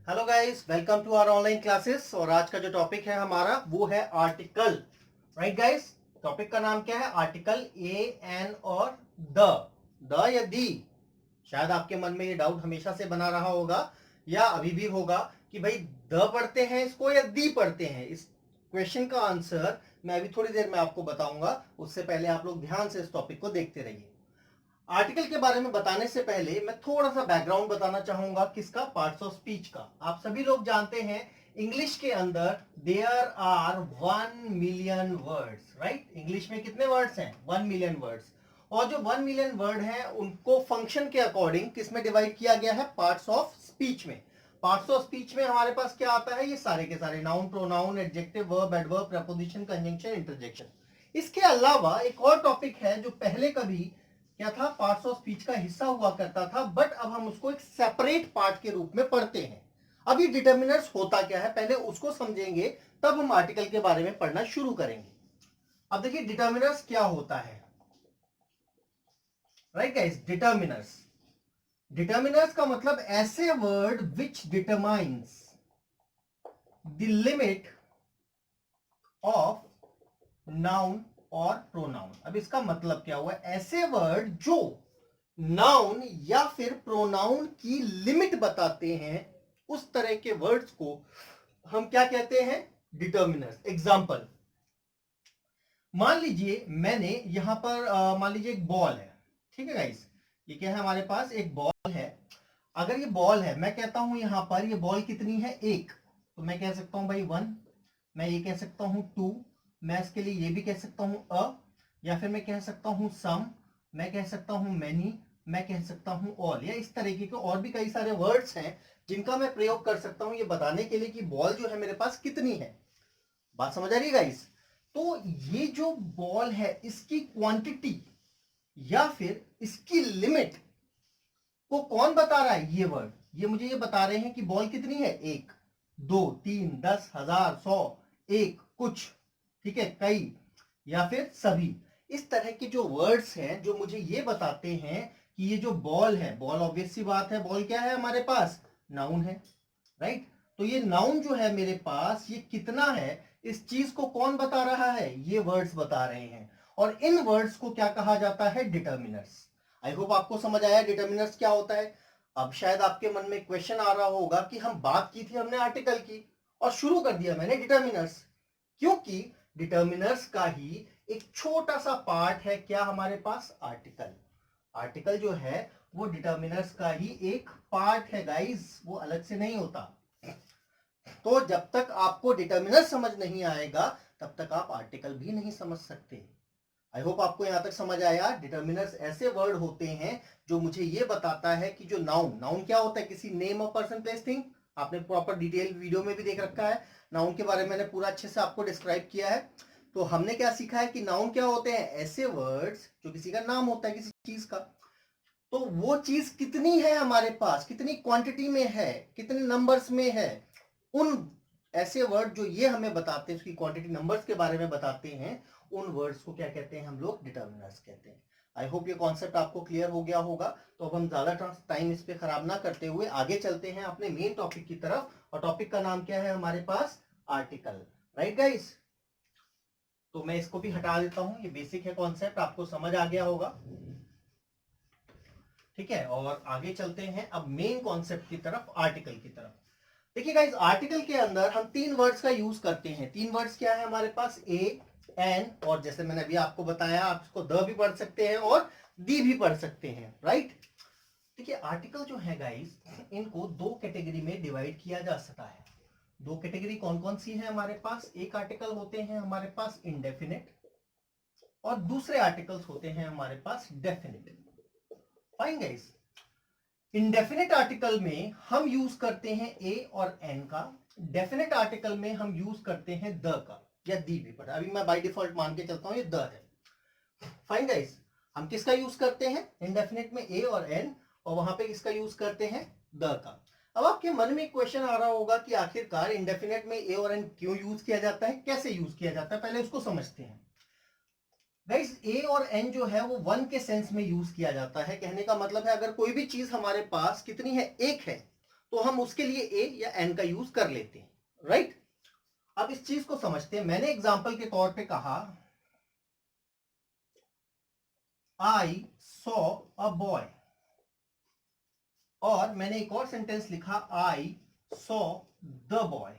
Hello guys, welcome to our online classes. और आज का जो टॉपिक है हमारा वो है आर्टिकल। राइट गाइस, टॉपिक का नाम क्या है? आर्टिकल। ए, एन और द या दी। शायद आपके मन में ये डाउट हमेशा से बना रहा होगा या अभी भी होगा कि भाई द पढ़ते हैं इसको या दी पढ़ते हैं। इस क्वेश्चन का आंसर मैं अभी थोड़ी देर में आपको बताऊंगा। उससे पहले आप लोग ध्यान से इस टॉपिक को देखते रहिए। आर्टिकल के बारे में बताने से पहले मैं थोड़ा सा बैकग्राउंड बताना चाहूंगा। किसका? पार्ट्स ऑफ स्पीच का। आप सभी लोग जानते हैं इंग्लिश के अंदर there are 1 million words. Right, English में कितने वर्ड्स हैं? 1 मिलियन वर्ड्स। और जो 1 मिलियन वर्ड हैं उनको फंक्शन के अकॉर्डिंग किसमें डिवाइड किया गया है? पार्ट्स ऑफ स्पीच में। पार्ट्स ऑफ स्पीच में हमारे पास क्या आता है? ये सारे के सारे noun, pronoun, adjective, verb, adverb, preposition, conjunction, interjection. इसके अलावा एक और टॉपिक है जो पहले कभी क्या था? पार्ट्स ऑफ स्पीच का हिस्सा हुआ करता था, बट अब हम उसको एक सेपरेट पार्ट के रूप में पढ़ते हैं। अब ये डिटर्मिनर्स होता क्या है पहले उसको समझेंगे, तब हम आर्टिकल के बारे में पढ़ना शुरू करेंगे। अब देखिए डिटर्मिनर्स क्या होता है। Right guys, determiners. डिटर्मिनर्स का मतलब ऐसे word which determines the limit of noun और प्रोनाउन। अब इसका मतलब क्या हुआ? ऐसे वर्ड जो नाउन या फिर प्रोनाउन की लिमिट बताते हैं, उस तरह के वर्ड्स को हम क्या कहते हैं? डिटर्मिनर्स। एग्जांपल, मान लीजिए मैंने यहां पर मान लीजिए एक बॉल है। ठीक है गाइस, ये क्या है? हमारे पास एक बॉल है। अगर ये बॉल है, मैं कहता हूं यहां पर ये बॉल कितनी है? एक। तो मैं कह सकता हूं भाई 1। मैं ये कह सकता हूं 2। मैं इसके लिए ये भी कह सकता हूं या फिर मैं कह सकता हूं सम। मैं कह सकता हूं मैनी। मैं कह सकता हूं ऑल, या इस तरीके के और भी कई सारे वर्ड्स हैं जिनका मैं प्रयोग कर सकता हूं ये बताने के लिए कि बॉल जो है मेरे पास कितनी है। बात समझ आ रही है गाइस? तो ये जो बॉल है इसकी क्वांटिटी या फिर इसकी लिमिट को कौन बता रहा है? ये वर्ड। ये मुझे ये बता रहे हैं कि बॉल कितनी है? एक, दो, तीन, 10, 1000, 100, एक, कुछ, ठीक है, कई, या फिर सभी। इस तरह के जो वर्ड्स हैं जो मुझे ये बताते हैं कि ये जो बॉल है, बॉल ऑब्वियस सी बात है, बॉल क्या है हमारे पास? नाउन है। राइट, तो ये नाउन जो है मेरे पास ये कितना है, इस चीज को कौन बता रहा है? ये वर्ड्स बता रहे हैं। और इन वर्ड्स को क्या कहा जाता है? डिटर्मिनर्स। आई होप आपको समझ आया डिटर्मिनर्स क्या होता है। अब शायद आपके मन में क्वेश्चन आ रहा होगा कि हम बात की थी हमने आर्टिकल की और शुरू कर दिया मैंने डिटर्मिनर्स। क्योंकि डिटर्मिनर्स का ही एक छोटा सा पार्ट है क्या हमारे पास? आर्टिकल। आर्टिकल जो है वो डिटर्मिनर्स का ही एक पार्ट है गाइस, वो अलग से नहीं होता। तो जब तक आपको डिटर्मिनर समझ नहीं आएगा तब तक आप आर्टिकल भी नहीं समझ सकते। आई होप आपको यहां तक समझ आया। डिटर्मिनर्स ऐसे वर्ड होते हैं जो मुझे ये बताता है कि जो नाउन, नाउन क्या होता है? किसी name of person place thing. आपने प्रॉपर डिटेल वीडियो में भी देख रखा है। नाउन के बारे में मैंने पूरा अच्छे से आपको डिस्क्राइब किया है। तो हमने क्या सीखा है कि नाउन क्या होते हैं? ऐसे वर्ड्स जो किसी का नाम होता है, किसी चीज का। तो वो चीज कितनी है हमारे पास, कितनी क्वांटिटी में है, कितने नंबर्स में है, उन ऐसे वर्ड जो ये हमें बताते हैं, उसकी क्वांटिटी नंबर्स के बारे में बताते हैं, उन वर्ड्स को क्या कहते हैं? हम लोग डिटर्मिनर्स कहते हैं। आई होप ये कॉन्सेप्ट आपको क्लियर हो गया होगा। तो अब हम ज्यादा टाइम इस पे खराब ना करते हुए आगे चलते हैं अपने मेन टॉपिक की तरफ। और टॉपिक का नाम क्या है हमारे पास? आर्टिकल। राइट गाइस, तो मैं इसको भी हटा देता हूं। ये बेसिक है कॉन्सेप्ट, आपको समझ आ गया होगा। ठीक है, और आगे चलते हैं अब मेन कॉन्सेप्ट की तरफ, आर्टिकल की तरफ। देखिए गाइस, आर्टिकल के अंदर हम तीन वर्ड्स का यूज करते हैं। तीन वर्ड्स क्या है हमारे पास? ए, एन और जैसे मैंने अभी आपको बताया, आप इसको द भी पढ़ सकते हैं और दी भी पढ़ सकते हैं। राइट, देखिए आर्टिकल जो है गाइस, इनको दो कैटेगरी में डिवाइड किया जा सकता है। दो कैटेगरी कौन कौन सी है हमारे पास? एक आर्टिकल होते हैं हमारे पास इंडेफिनिट और दूसरे आर्टिकल्स होते हैं हमारे पास definite. Fine guys, indefinite article में हम यूज करते हैं ए और एन का। डेफिनेट आर्टिकल में हम यूज करते हैं द का या दी भी, पर अभी मैं बाय डिफॉल्ट मान के चलता हूं ये द है। फाइन गाइस, हम किसका यूज करते हैं इंडेफिनिट में? ए और एन, और वहां पे किसका यूज करते हैं? द का। अब आपके मन में एक क्वेश्चन आ रहा होगा कि आखिरकार इंडेफिनिट में ए और एन क्यों यूज किया जाता है, कैसे यूज किया जाता है, पहले उसको समझते हैं। गाइस, ए और एन जो है वो वन के सेंस में यूज किया जाता है। कहने का मतलब है अगर कोई भी चीज हमारे पास कितनी है? एक है, तो हम उसके लिए ए या एन का यूज कर लेते हैं, राइट। अब इस चीज को समझते हैं। मैंने एग्जाम्पल के तौर पे कहा आई सॉ अ बॉय, और मैंने एक और सेंटेंस लिखा I saw the boy,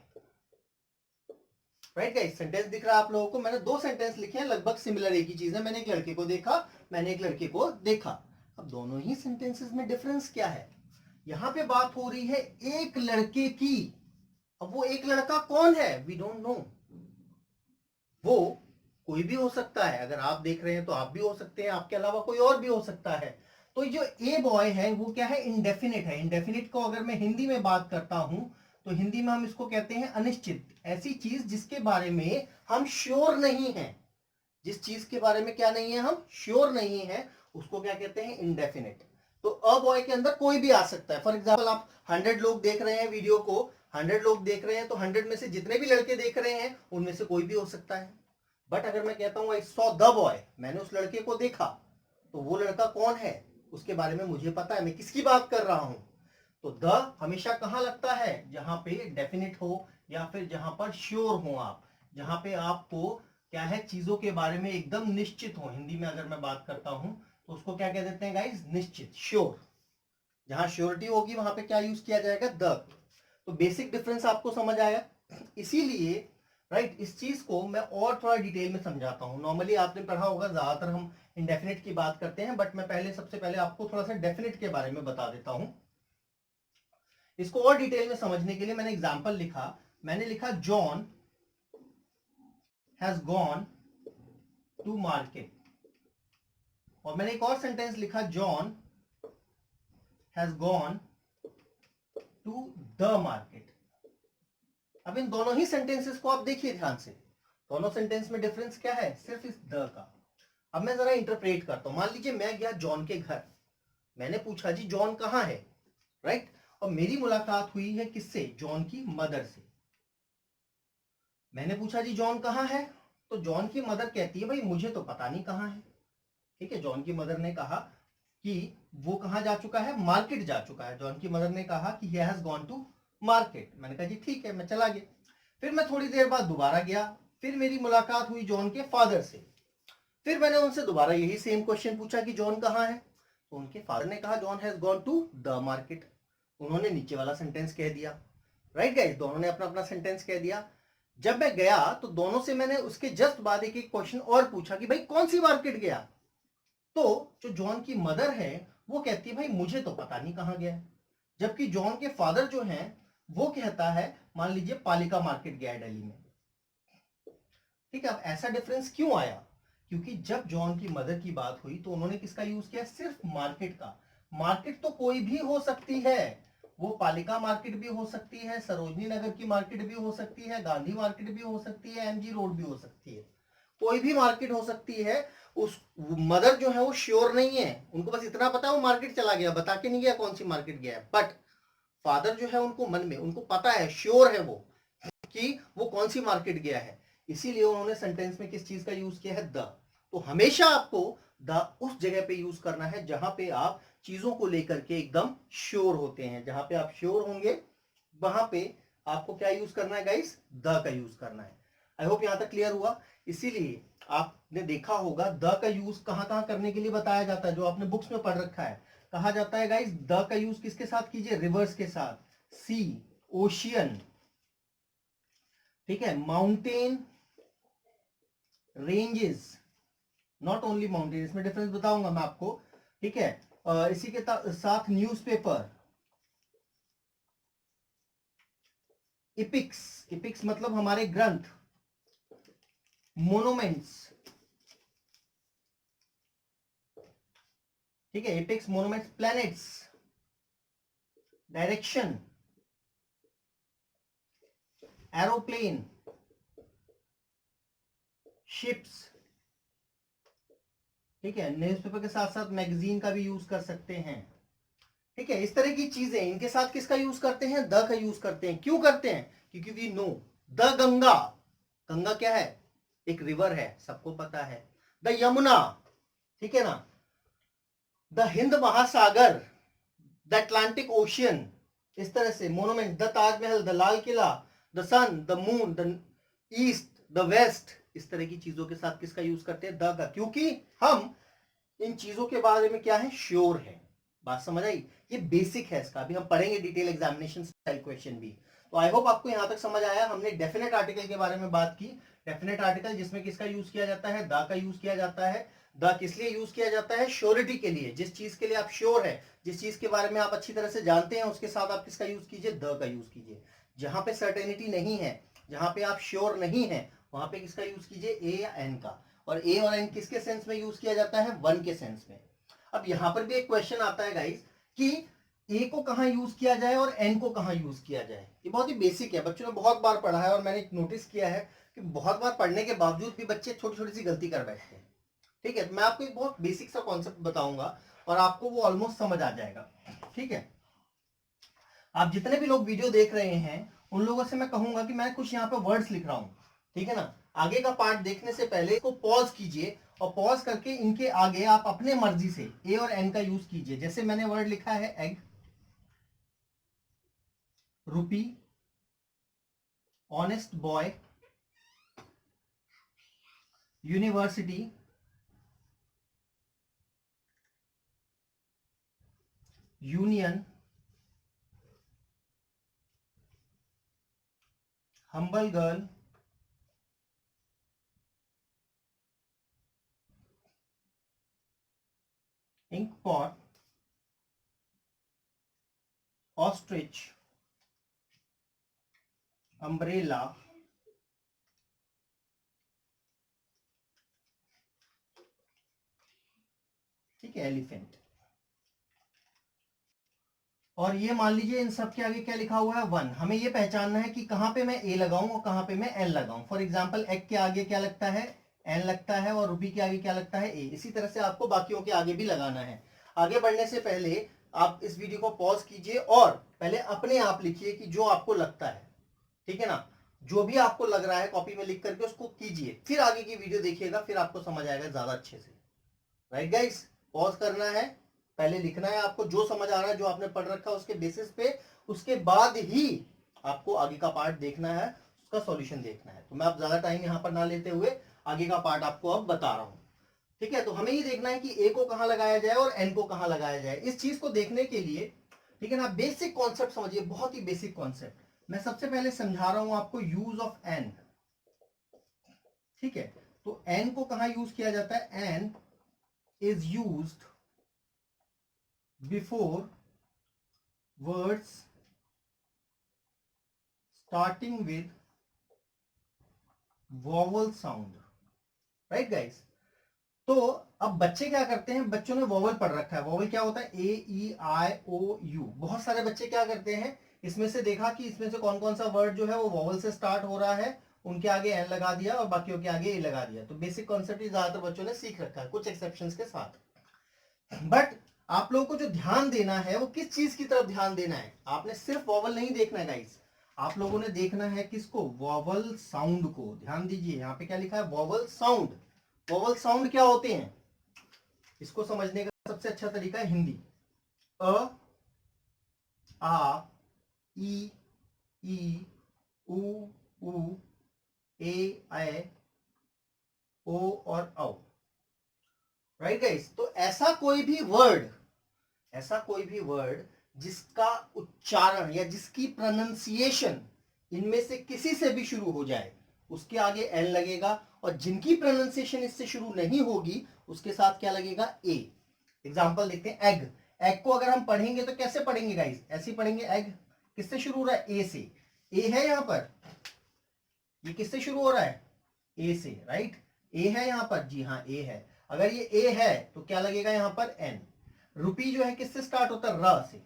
right guys. Sentence दिख रहा है आप लोगों को? मैंने दो सेंटेंस लिखे हैं, लगभग सिमिलर एक ही चीज है। मैंने एक लड़के को देखा, मैंने एक लड़के को देखा। अब दोनों ही सेंटेंसेस में डिफरेंस क्या है? यहां पे बात हो रही है एक लड़के की। अब वो एक लड़का कौन है? We don't know. वो कोई भी हो सकता है। अगर आप देख रहे हैं तो आप भी हो सकते हैं, आपके अलावा कोई और भी हो सकता है। तो जो ए बॉय है वो क्या है? इंडेफिनिट है। इंडेफिनिट को अगर मैं हिंदी में बात करता हूं तो हिंदी में हम इसको कहते हैं अनिश्चित। ऐसी चीज जिसके बारे में हम श्योर नहीं है, जिस चीज के बारे में क्या नहीं है, हम श्योर नहीं है, उसको क्या कहते हैं? इंडेफिनिट। तो अ बॉय के अंदर कोई भी आ सकता है। फॉर एग्जाम्पल आप 100 लोग देख रहे हैं वीडियो को, 100 लोग देख रहे हैं, तो 100 में से जितने भी लड़के देख रहे हैं उनमें से कोई भी हो सकता है। बट अगर मैं कहता हूं आई सॉ द बॉय, मैंने उस लड़के को देखा, तो वो लड़का कौन है उसके बारे में मुझे पता है, मैं किसकी बात कर रहा हूं। तो द हमेशा कहां लगता है? जहां पे डेफिनेट हो या फिर जहां पर श्योर हो आप, जहां पे आपको क्या है, चीजों के बारे में एकदम निश्चित हो। हिंदी में अगर मैं बात करता हूं तो उसको क्या कह देते हैं गाइस? निश्चित, श्योर। जहां श्योरिटी होगी वहां पे क्या यूज किया जाएगा? द। तो बेसिक डिफरेंस आपको समझ आया। इसीलिए राइट, इस चीज को मैं और थोड़ा डिटेल में समझाता हूं। नॉर्मली आपने पढ़ा होगा, ज्यादातर हम इंडेफिनिट की बात करते हैं, बट मैं पहले सबसे पहले आपको थोड़ा सा डेफिनेट के बारे में बता देता हूं। इसको और डिटेल में समझने के लिए मैंने एग्जाम्पल लिखा। मैंने लिखा John has gone to market, और मैंने एक और सेंटेंस लिखा John has gone to the market. अब इन दोनों ही सेंटेंसेस को आप देखिए ध्यान से। दोनों सेंटेंस में डिफरेंस क्या है? सिर्फ इस द का। अब मैं जरा इंटरप्रेट करता हूं। मान लीजिए मैं गया जॉन के घर, मैंने पूछा जी जॉन कहां है, राइट। और मेरी मुलाकात हुई है किससे? जॉन की मदर से। मैंने पूछा जी जॉन कहां है, तो जॉन की मदर कहती है भाई मुझे तो पता नहीं कहां है। ठीक है, जॉन की मदर ने कहा कि वो कहां जा चुका है? मार्केट जा चुका है। जॉन की मदर ने कहा कि he has gone to market. मैंने कहा जी ठीक है, मैं चला गया। फिर मैं थोड़ी देर बाद दोबारा गया, फिर मेरी मुलाकात हुई जॉन के फादर से। फिर मैंने उनसे दोबारा यही सेम क्वेश्चन पूछा कि जॉन कहां है, तो उनके फादर ने कहा John has gone to the market. उन्होंने नीचे वाला सेंटेंस कह दिया, राइट गाइस, दोनों ने अपना अपना सेंटेंस कह दिया। जब मैं गया तो दोनों से मैंने उसके जस्ट बाद एक एक क्वेश्चन और पूछा कि भाई कौन सी मार्केट गया। तो जो जॉन की मदर है वो कहती है भाई मुझे तो पता नहीं कहां गया। जबकि जॉन के फादर जो हैं वो कहता है मान लीजिए पालिका मार्केट गया है दिल्ली में। ठीक है, अब ऐसा डिफरेंस क्यों आया? क्योंकि जब जॉन की मदर की बात हुई तो उन्होंने किसका यूज किया? सिर्फ मार्केट का। मार्केट तो कोई भी हो सकती है, वो पालिका मार्केट भी हो सकती है, सरोजनी नगर की मार्केट भी हो सकती है, गांधी मार्केट भी हो सकती है, एमजी रोड भी हो सकती है, कोई भी मार्केट हो सकती है। उस मदर जो है वो श्योर नहीं है, उनको बस इतना पता है वो मार्केट चला गया, बता के नहीं गया कौन सी मार्केट गया है। बट फादर जो है उनको मन में, उनको पता है, श्योर है वो कि वो कौन सी मार्केट गया है। इसीलिए उन्होंने सेंटेंस में किस चीज का यूज किया है? द। तो हमेशा आपको द उस जगह पे यूज करना है जहां पे आप चीजों को लेकर के एकदम श्योर होते हैं। जहां पे आप श्योर होंगे वहां पे आपको क्या यूज करना है गाइस? द का यूज करना है। आई होप यहां तक क्लियर हुआ। इसीलिए आपने देखा होगा द का यूज कहां कहां करने के लिए बताया जाता है, जो आपने बुक्स में पढ़ रखा है। कहा जाता है गाइस द का यूज किसके साथ कीजिए? रिवर्स के साथ। सी, ओशियन, ठीक है, mountain, ranges, not only mountain, इसमें डिफरेंस बताऊंगा मैं आपको। ठीक है, इसी के साथ न्यूज़पेपर, इपिक्स, इपिक्स मतलब हमारे ग्रंथ, मोनोमेंट्स, ठीक है, epics, monuments, planets, direction, aeroplane, ships. ठीक है, न्यूज़पेपर के साथ साथ मैगजीन का भी यूज कर सकते हैं। ठीक है, इस तरह की चीजें, इनके साथ किसका यूज करते हैं? द का यूज करते हैं। क्यों करते हैं? क्योंकि we know the Ganga, Ganga क्या है? एक रिवर है, सबको पता है। द यमुना, ठीक है ना, द हिंद महासागर, द अटलांटिक ओशियन, इस तरह से monument, the Taj Mahal, the Lal Kila, the sun, the moon, the east, the west, इस तरह की चीजों के साथ किसका यूज करते हैं? द का, क्योंकि हम इन चीजों के बारे में क्या है, श्योर है। बात समझ आई? ये बेसिक है इसका, अभी हम पढ़ेंगे डिटेल एग्जामिनेशन स्टाइल क्वेश्चन भी। तो आई होप आपको यहां तक समझ आया। हमने डेफिनेट आर्टिकल के बारे में बात की। डेफिनेट आर्टिकल जिसमें किसका यूज किया जाता है? द का यूज किया जाता है। द किस लिए यूज किया जाता है? श्योरिटी के लिए। जिस चीज के लिए आप श्योर है, जिस चीज के बारे में आप अच्छी तरह से जानते हैं, उसके साथ आप किसका यूज कीजिए? द का यूज कीजिए। जहां पे सर्टेनिटी नहीं है, जहां पे आप श्योर नहीं है, वहां पे किसका यूज कीजिए? ए या एन का। और ए और एन किसके सेंस में यूज किया जाता है? वन के सेंस में। अब यहां पर भी एक क्वेश्चन आता है गाइस कि ए को कहां यूज किया जाए और एन को कहां यूज किया जाए। ये बहुत ही बेसिक है, बच्चों ने बहुत बार पढ़ा है और मैंने नोटिस किया है कि बहुत बार पढ़ने के बावजूद भी बच्चे छोटी छोटी सी गलती कर बैठते हैं। ठीक है, मैं आपको एक बहुत बेसिक सा कॉन्सेप्ट बताऊंगा और आपको वो ऑलमोस्ट समझ आ जाएगा। ठीक है, आप जितने भी लोग वीडियो देख रहे हैं उन लोगों से मैं कहूंगा कि मैं कुछ यहाँ पे वर्ड्स लिख रहा हूं, ठीक है ना। आगे का पार्ट देखने से पहले इसको पॉज कीजिए और पॉज करके इनके आगे आप अपने मर्जी से ए और एन का यूज कीजिए। जैसे मैंने वर्ड लिखा है egg, rupee, honest boy, university, union, humble girl, ink pot, ostrich, umbrella, ठीक है, एलिफेंट। और ये मान लीजिए इन सब के आगे क्या लिखा हुआ है? वन। हमें ये पहचानना है कि कहां पे मैं ए लगाऊं और कहां पे मैं एन लगाऊं। फॉर एग्जांपल एग के आगे क्या लगता है? एन लगता है, और रूबी के आगे क्या लगता है? ए। इसी तरह से आपको बाकियों के आगे भी लगाना है। आगे बढ़ने से पहले आप इस वीडियो को पॉज कीजिए और पहले अपने आप लिखिए कि जो आपको लगता है, ठीक है ना, जो भी आपको लग रहा है कॉपी में लिख करके उसको कीजिए, फिर आगे की वीडियो देखिएगा, फिर आपको समझ आएगा ज्यादा अच्छे से। राइट गाइस, पॉज करना है, पहले लिखना है आपको जो समझ आ रहा है, जो आपने पढ़ रखा है उसके बेसिस पे, उसके बाद ही आपको आगे का पार्ट देखना है, उसका सॉल्यूशन देखना है। तो मैं अब ज्यादा टाइम यहां पर ना लेते हुए आगे का पार्ट आपको अब बता रहा हूं। ठीक है, तो हमें ये देखना है कि ए को कहां लगाया जाए और एन को कहां लगाया जाए। इस चीज को देखने के लिए, ठीक है ना, बेसिक कॉन्सेप्ट समझिए, बहुत ही बेसिक कॉन्सेप्ट। मैं सबसे पहले समझा रहा हूं आपको यूज ऑफ एन। ठीक है, तो एन को कहां यूज किया जाता है? An is used before words starting with vowel sound. Right guys? तो अब बच्चे क्या करते हैं? बच्चों ने वॉवल पढ़ रखा है। वॉवल क्या होता है? ए, ई, आई, ओ, यू। बहुत सारे बच्चे क्या करते हैं, इसमें से देखा कि इसमें से कौन कौन सा वर्ड जो है वो वॉवल से स्टार्ट हो रहा है, उनके आगे एन लगा दिया और बाकियों के आगे ए लगा दिया। तो बेसिक कॉन्सेप्ट ज्यादातर बच्चों ने सीख रखा है, कुछ एक्सेप्शंस के साथ। बट आप लोगों को जो ध्यान देना है वो किस चीज की तरफ ध्यान देना है? आपने सिर्फ वॉवल नहीं देखना है गाइस, आप लोगों ने देखना है किसको? वॉवल साउंड को। ध्यान दीजिए, यहाँ पे क्या लिखा है? Vowel sound. वॉवल साउंड क्या होते हैं? इसको समझने का सबसे अच्छा तरीका है हिंदी। अ, आ, ई, उ, ए, ओ और औ। Right guys? तो ऐसा कोई भी वर्ड जिसका उच्चारण या जिसकी प्रोनाउंसिएशन इनमें से किसी से भी शुरू हो जाए, उसके आगे एन लगेगा, और जिनकी प्रोनाउंसिएशन इससे शुरू नहीं होगी उसके साथ क्या लगेगा? ए। एग्जांपल देखते हैं, एग। एग को अगर हम पढ़ेंगे तो कैसे पढ़ेंगे गाइस? ऐसे पढ़ेंगे। एग किससे शुरू हो रहा है? ए से। ए है यहां पर, ये किससे शुरू हो रहा है? ए से। राइट? ए है यहां पर, जी हाँ ए है। अगर ये ए है तो क्या लगेगा यहां पर? एन। रूपी जो है किससे स्टार्ट होता है? र से।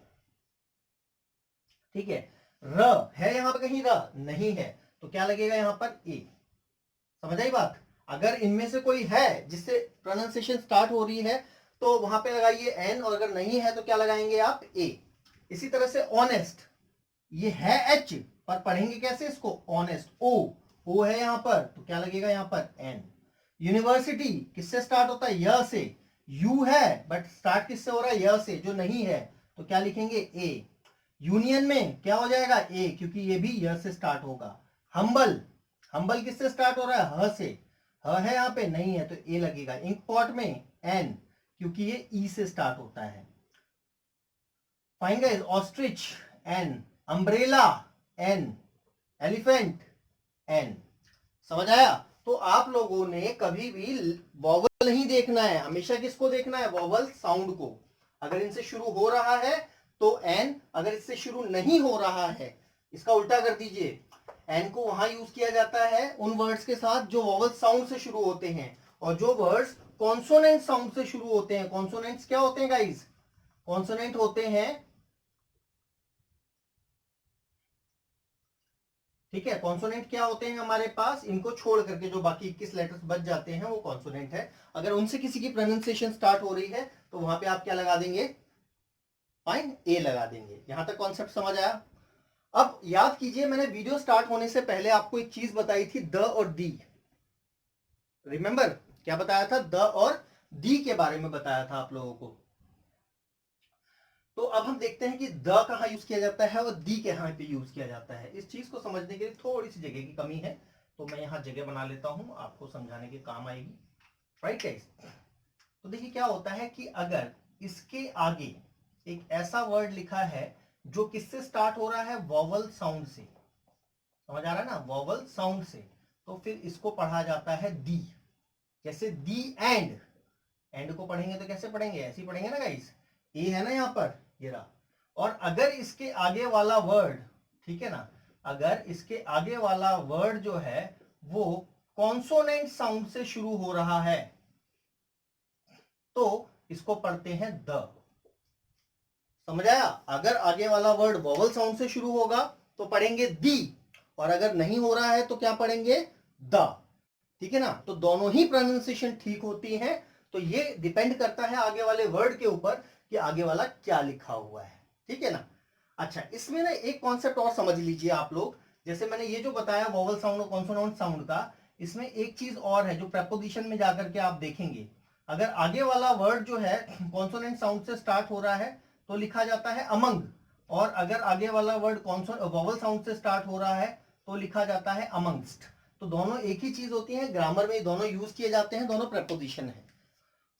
ठीक है, र है यहां पर कहीं? र नहीं है, तो क्या लगेगा यहां पर? ए। समझ आई बात? अगर इनमें से कोई है जिससे प्रोनाउंसिएशन स्टार्ट हो रही है तो वहां पे लगाइए एन, और अगर नहीं है तो क्या लगाएंगे आप? ए। इसी तरह से ऑनेस्ट, ये है एच पर पढ़ेंगे कैसे इसको? ऑनेस्ट। ओ है यहां पर, तो क्या लगेगा यहां पर? एन। यूनिवर्सिटी किससे स्टार्ट होता है? य से। यू है बट स्टार्ट किससे हो रहा है? य से, जो नहीं है, तो क्या लिखेंगे? ए। यूनियन में क्या हो जाएगा ए, क्योंकि ये भी य से स्टार्ट होगा। हम्बल, हम्बल किससे स्टार्ट हो रहा है, ह से, ह है यहाँ पे नहीं है तो ए लगेगा। इंक पॉट में एन, क्योंकि ये ई से स्टार्ट होता है। Fine guys, ostrich an, umbrella an, elephant an. समझ आया? तो आप लोगों ने कभी भी वॉवल नहीं देखना है, हमेशा किसको देखना है, वॉवल साउंड को। अगर इनसे शुरू हो रहा है तो एन, अगर इससे शुरू नहीं हो रहा है, इसका उल्टा कर दीजिए, एन को वहां यूज किया जाता है उन वर्ड्स के साथ जो वॉवल साउंड से शुरू होते हैं, और जो वर्ड्स कॉन्सोनेंट साउंड से शुरू होते हैं। कॉन्सोनेंट्स क्या होते हैं गाइस, कॉन्सोनेंट होते हैं, ठीक है, कॉन्सोनेंट क्या होते हैं हमारे पास, इनको छोड़ करके जो बाकी 21 लेटर्स बच जाते हैं वो कॉन्सोनेंट है। अगर उनसे किसी की प्रोनाउंसिएशन स्टार्ट हो रही है तो वहां पे आप क्या लगा देंगे, फाइन, ए लगा देंगे। यहां तक कॉन्सेप्ट समझ आया? अब याद कीजिए, मैंने वीडियो स्टार्ट होने से पहले आपको एक चीज बताई थी, द और दी। रिमेंबर क्या बताया था, द और दी के बारे में बताया था आप लोगों को। तो अब हम देखते हैं कि द कहां यूज किया जाता है और दी कहां पे यूज किया जाता है। इस चीज को समझने के लिए थोड़ी सी जगह की कमी है, तो मैं यहां जगह बना लेता हूं, आपको समझाने के काम आएगी। राइट गाइस, तो देखिए क्या होता है कि अगर इसके आगे एक ऐसा वर्ड लिखा है जो किससे स्टार्ट हो रहा है, वॉवल साउंड से, समझ आ रहा है ना, वॉवल साउंड से, तो फिर इसको पढ़ा जाता है दी। जैसे दी एंड, एंड को पढ़ेंगे तो कैसे पढ़ेंगे, ऐसे ही पढ़ेंगे ना गाइस, ए है ना यहाँ पर, ये रहा। और अगर इसके आगे वाला वर्ड, ठीक है ना, अगर इसके आगे वाला वर्ड जो है वो कॉन्सोनेंट साउंड से शुरू हो रहा है तो इसको पढ़ते हैं द। समझ आया? अगर आगे वाला वर्ड वॉवल साउंड से शुरू होगा तो पढ़ेंगे दी, और अगर नहीं हो रहा है तो क्या पढ़ेंगे, द। ठीक है ना, तो दोनों ही प्रोनाउंसिएशन ठीक होती है। तो ये डिपेंड करता है आगे वाले वर्ड के ऊपर कि आगे वाला क्या लिखा हुआ है। ठीक है ना? अच्छा, इसमें ना एक कॉन्सेप्ट और समझ लीजिए आप लोग। जैसे मैंने ये जो बताया वॉवल साउंड और कॉन्सोनेंट साउंड का, इसमें एक चीज और है जो प्रेपोजिशन में जाकर के आप देखेंगे। अगर आगे वाला वर्ड जो है कॉन्सोनेंट साउंड से स्टार्ट हो रहा है तो लिखा जाता है अमंग, और अगर आगे वाला वर्ड वॉवल साउंड से स्टार्ट हो रहा है तो लिखा जाता है अमंगस्ट। तो दोनों एक ही चीज होती है, ग्रामर में दोनों यूज किए जाते हैं, दोनों प्रेपोजिशन है।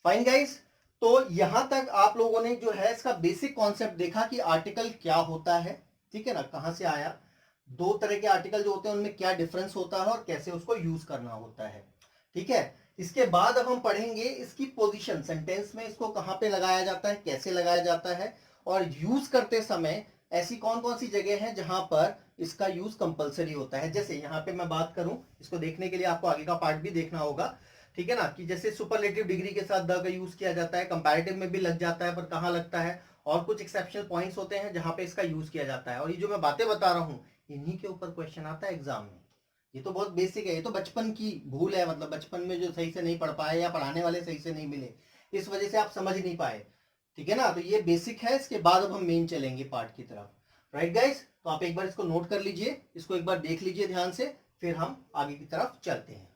फाइन गाइस, तो यहां तक आप लोगों ने जो है इसका बेसिक कॉन्सेप्ट देखा कि आर्टिकल क्या होता है, ठीक है ना, कहां से आया, दो तरह के आर्टिकल जो होते हैं उनमें क्या डिफरेंस होता है और कैसे उसको यूज करना होता है। ठीक है, इसके बाद अब हम पढ़ेंगे इसकी पोजीशन, सेंटेंस में इसको कहां पे लगाया जाता है, कैसे लगाया जाता है, और यूज करते समय ऐसी कौन कौन सी जगह है जहां पर इसका यूज कंपलसरी होता है। जैसे यहां पे मैं बात करूं, इसको देखने के लिए आपको आगे का पार्ट भी देखना होगा। ठीक है ना, कि जैसे सुपरलेटिव डिग्री के साथ द का यूज किया जाता है, कंपैरेटिव में भी लग जाता है, पर कहां लगता है, और कुछ एक्सेप्शनल पॉइंट्स होते हैं जहां पे इसका यूज किया जाता है। और ये जो मैं बातें बता रहा हूं इन्हीं के ऊपर क्वेश्चन आता है एग्जाम में। ये तो बहुत बेसिक है, ये तो बचपन की भूल है, मतलब बचपन में जो सही से नहीं पढ़ पाए या पढ़ाने वाले सही से नहीं मिले, इस वजह से आप समझ नहीं पाए। ठीक है ना, तो ये बेसिक है, इसके बाद अब हम मेन चलेंगे पार्ट की तरफ। राइट गाइस, तो आप एक बार इसको नोट कर लीजिए, इसको एक बार देख लीजिए ध्यान से, फिर हम आगे की तरफ चलते हैं।